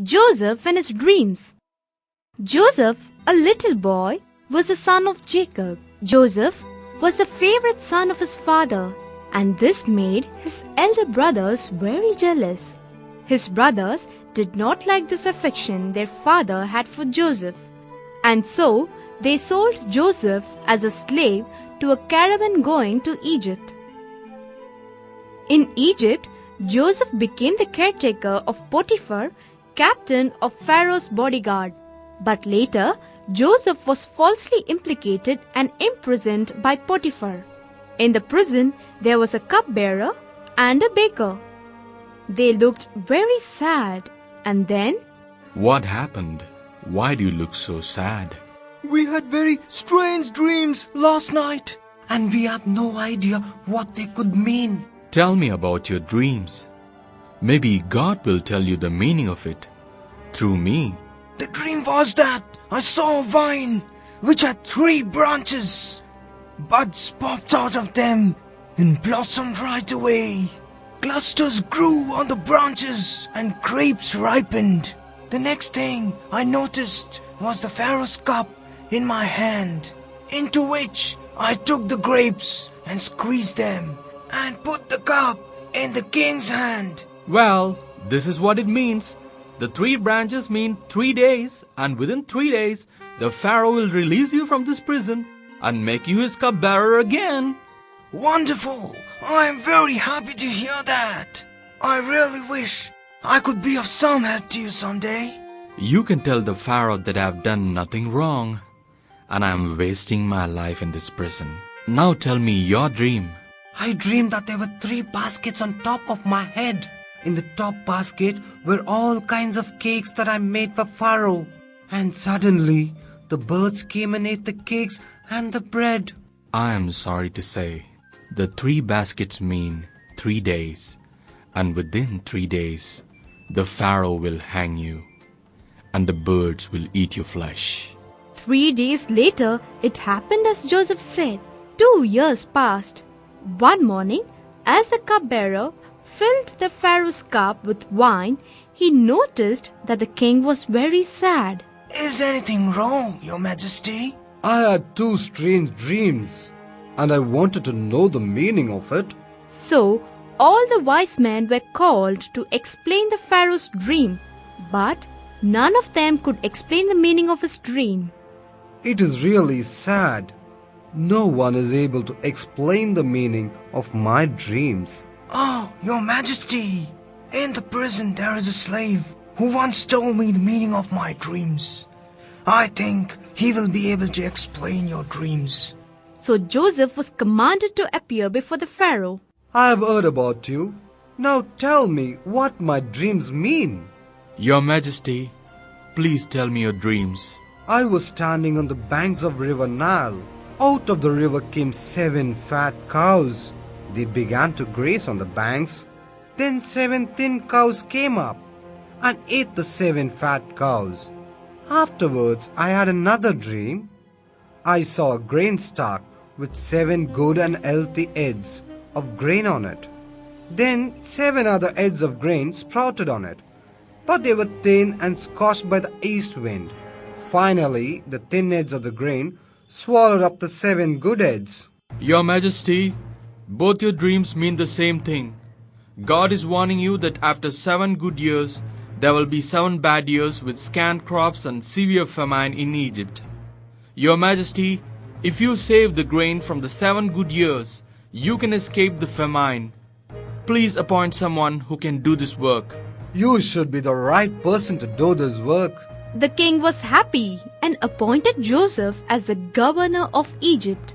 Joseph and his dreams. Joseph, a little boy, was the son of Jacob. Joseph was the favorite son of his father, and this made his elder brothers very jealous. His brothers did not like this affection their father had for Joseph, and so they sold Joseph as a slave to a caravan going to Egypt. In Egypt, Joseph became the caretaker of Potiphar, captain of Pharaoh's bodyguard. But later, Joseph was falsely implicated and imprisoned by Potiphar. In the prison, there was a cupbearer and a baker. They looked very sad, and then, "What happened? Why do you look so sad?" "We had very strange dreams last night, and we have no idea what they could mean." "Tell me about your dreams. Maybe God will tell you the meaning of it through me." "The dream was that I saw a vine which had 3 branches. Buds popped out of them and blossomed right away. Clusters grew on the branches and grapes ripened. The next thing I noticed was the Pharaoh's cup in my hand, into which I took the grapes and squeezed them and put the cup in the king's hand." Well, this is what it means. The 3 branches mean 3 days, and within 3 days, the Pharaoh will release you from this prison and make you his cupbearer again. "Wonderful! I am very happy to hear that. I really wish I could be of some help to you someday." You can tell the Pharaoh that I have done nothing wrong, and I am wasting my life in this prison. Now tell me your dream. "I dreamed that there were 3 baskets on top of my head. In the top basket were all kinds of cakes that I made for Pharaoh. And suddenly, the birds came and ate the cakes and the bread." I am sorry to say, the 3 baskets mean 3 days, and within 3 days, the Pharaoh will hang you, and the birds will eat your flesh. 3 days later, it happened as Joseph said. 2 years passed. One morning, as the cupbearer filled the Pharaoh's cup with wine, he noticed that the king was very sad. "Is anything wrong, Your Majesty?" "I had 2 strange dreams, and I wanted to know the meaning of it." So all the wise men were called to explain the Pharaoh's dream, but none of them could explain the meaning of his dream. "It is really sad. No one is able to explain the meaning of my dreams." "Oh, Your Majesty, in the prison there is a slave who once told me the meaning of my dreams. I think he will be able to explain your dreams." So Joseph was commanded to appear before the Pharaoh. "I have heard about you. Now tell me what my dreams mean." Your Majesty, please tell me your dreams. "I was standing on the banks of river Nile. Out of the river came 7 fat cows. They began to graze on the banks. Then 7 thin cows came up and ate the 7 fat cows. Afterwards, I had another dream. I saw a grain stalk with 7 good and healthy heads of grain on it. Then 7 other heads of grain sprouted on it, but they were thin and scorched by the east wind. Finally, the thin heads of the grain swallowed up the 7 good heads." Your Majesty, both your dreams mean the same thing. God is warning you that after 7 good years, there will be 7 bad years with scant crops and severe famine in Egypt. Your Majesty, if you save the grain from the 7 good years, you can escape the famine. Please appoint someone who can do this work." "You should be the right person to do this work." The king was happy and appointed Joseph as the governor of Egypt.